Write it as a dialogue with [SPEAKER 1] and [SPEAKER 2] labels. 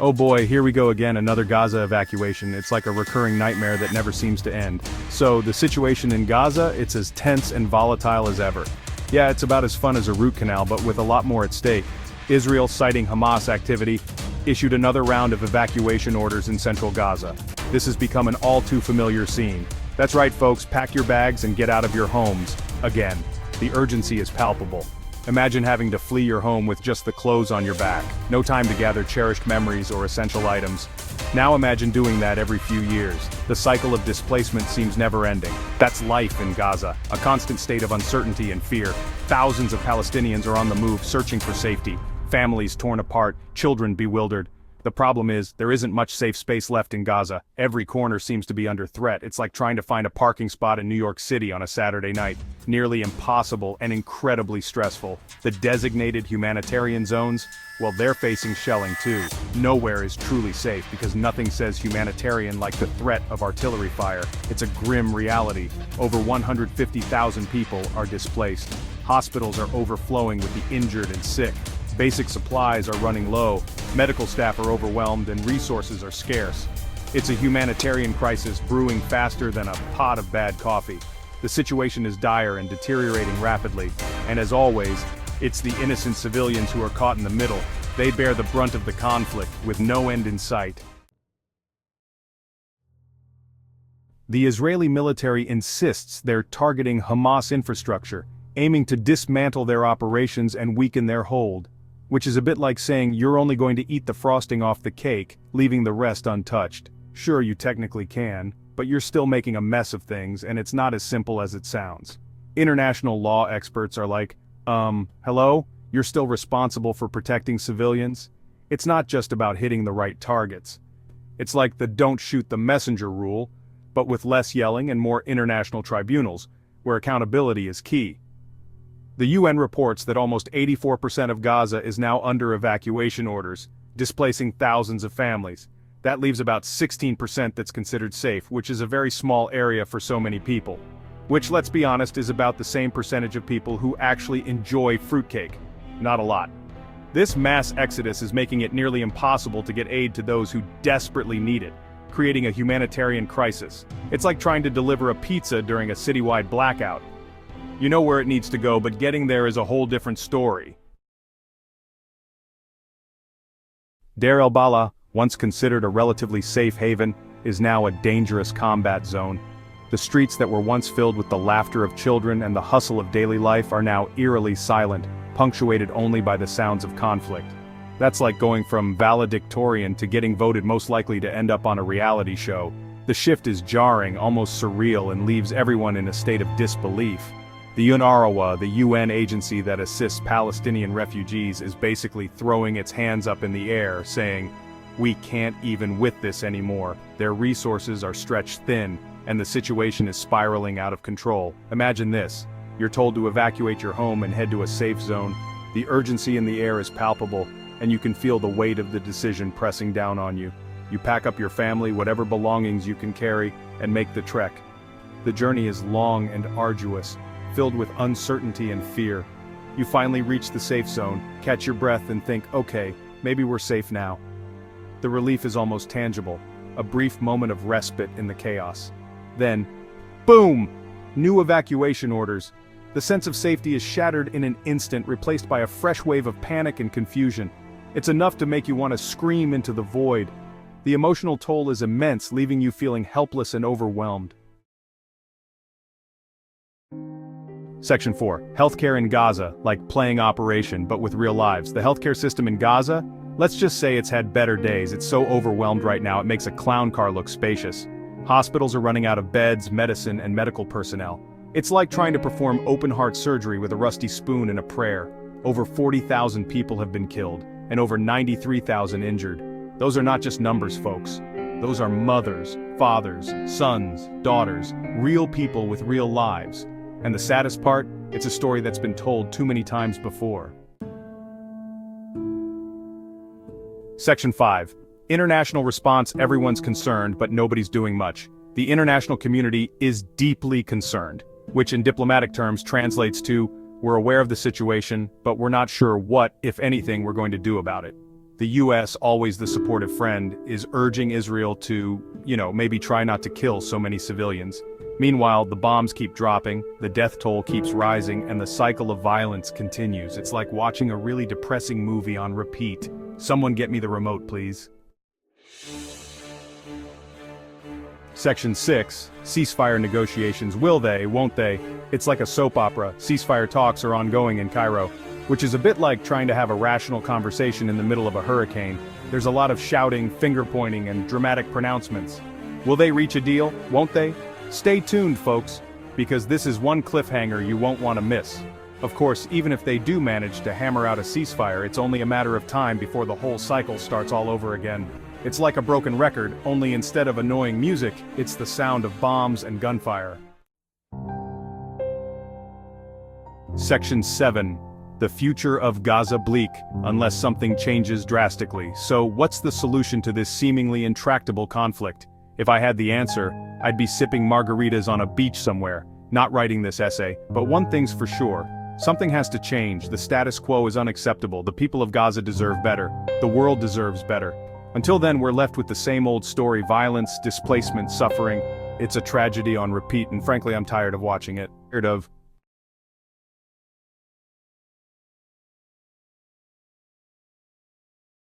[SPEAKER 1] Oh boy, here we go again, another Gaza evacuation. It's like a recurring nightmare that never seems to end. So, the situation in Gaza, it's as tense and volatile as ever. Yeah, it's about as fun as a root canal, but with a lot more at stake. Israel, citing Hamas activity, issued another round of evacuation orders in central Gaza. This has become an all-too familiar scene. That's right, folks, pack your bags and get out of your homes. Again, the urgency is palpable. Imagine having to flee your home with just the clothes on your back. No time to gather cherished memories or essential items. Now imagine doing that every few years. The cycle of displacement seems never-ending. That's life in Gaza, a constant state of uncertainty and fear. Thousands of Palestinians are on the move, searching for safety. Families torn apart, children bewildered. The problem is, there isn't much safe space left in Gaza. Every corner seems to be under threat. It's like trying to find a parking spot in New York City on a Saturday night. Nearly impossible and incredibly stressful. The designated humanitarian zones, well, they're facing shelling too. Nowhere is truly safe because nothing says humanitarian like the threat of artillery fire. It's a grim reality. Over 150,000 people are displaced. Hospitals are overflowing with the injured and sick. Basic supplies are running low, medical staff are overwhelmed, and resources are scarce. It's a humanitarian crisis brewing faster than a pot of bad coffee. The situation is dire and deteriorating rapidly, and as always, it's the innocent civilians who are caught in the middle. They bear the brunt of the conflict, with no end in sight. The Israeli military insists they're targeting Hamas infrastructure, aiming to dismantle their operations and weaken their hold. Which is a bit like saying you're only going to eat the frosting off the cake, leaving the rest untouched. Sure, you technically can, but you're still making a mess of things, and it's not as simple as it sounds. International law experts are like, hello? You're still responsible for protecting civilians? It's not just about hitting the right targets. It's like the don't shoot the messenger rule, but with less yelling and more international tribunals, where accountability is key. The UN reports that almost 84% of Gaza is now under evacuation orders, displacing thousands of families. That leaves about 16% that's considered safe, which is a very small area for so many people. Which, let's be honest, is about the same percentage of people who actually enjoy fruitcake. Not a lot. This mass exodus is making it nearly impossible to get aid to those who desperately need it, creating a humanitarian crisis. It's like trying to deliver a pizza during a citywide blackout. You know where it needs to go, but getting there is a whole different story. Deir el-Balah, once considered a relatively safe haven, is now a dangerous combat zone. The streets that were once filled with the laughter of children and the hustle of daily life are now eerily silent, punctuated only by the sounds of conflict. That's like going from valedictorian to getting voted most likely to end up on a reality show. The shift is jarring, almost surreal, and leaves everyone in a state of disbelief. The UNRWA, the UN agency that assists Palestinian refugees, is basically throwing its hands up in the air, saying, "We can't even with this anymore." Their resources are stretched thin, and the situation is spiraling out of control. Imagine this. You're told to evacuate your home and head to a safe zone. The urgency in the air is palpable, and you can feel the weight of the decision pressing down on you. You pack up your family, whatever belongings you can carry, and make the trek. The journey is long and arduous, filled with uncertainty and fear. You finally reach the safe zone, catch your breath and think, okay, maybe we're safe now. The relief is almost tangible, a brief moment of respite in the chaos. Then, boom! New evacuation orders. The sense of safety is shattered in an instant, replaced by a fresh wave of panic and confusion. It's enough to make you want to scream into the void. The emotional toll is immense, leaving you feeling helpless and overwhelmed. Section 4. Healthcare in Gaza, like playing Operation, but with real lives. The healthcare system in Gaza? Let's just say it's had better days. It's so overwhelmed right now, it makes a clown car look spacious. Hospitals are running out of beds, medicine, and medical personnel. It's like trying to perform open-heart surgery with a rusty spoon and a prayer. Over 40,000 people have been killed, and over 93,000 injured. Those are not just numbers, folks. Those are mothers, fathers, sons, daughters, real people with real lives. And the saddest part, it's a story that's been told too many times before. Section 5. International response. Everyone's concerned, but nobody's doing much. The international community is deeply concerned, which in diplomatic terms translates to, we're aware of the situation, but we're not sure what, if anything, we're going to do about it. The US, always the supportive friend, is urging Israel to, maybe try not to kill so many civilians. Meanwhile, the bombs keep dropping, the death toll keeps rising, and the cycle of violence continues. It's like watching a really depressing movie on repeat. Someone get me the remote, please. Section 6, ceasefire negotiations. Will they, won't they? It's like a soap opera. Ceasefire talks are ongoing in Cairo, which is a bit like trying to have a rational conversation in the middle of a hurricane. There's a lot of shouting, finger-pointing, and dramatic pronouncements. Will they reach a deal, won't they? Stay tuned, folks, because this is one cliffhanger you won't want to miss. Of course, even if they do manage to hammer out a ceasefire, it's only a matter of time before the whole cycle starts all over again. It's like a broken record, only instead of annoying music, it's the sound of bombs and gunfire. Section 7. The future of Gaza bleak, unless something changes drastically. So what's the solution to this seemingly intractable conflict? If I had the answer, I'd be sipping margaritas on a beach somewhere, not writing this essay. But one thing's for sure, something has to change. The status quo is unacceptable. The people of Gaza deserve better. The world deserves better. Until then, we're left with the same old story: violence, displacement, suffering. It's a tragedy on repeat, and frankly, I'm tired of watching it. Tired of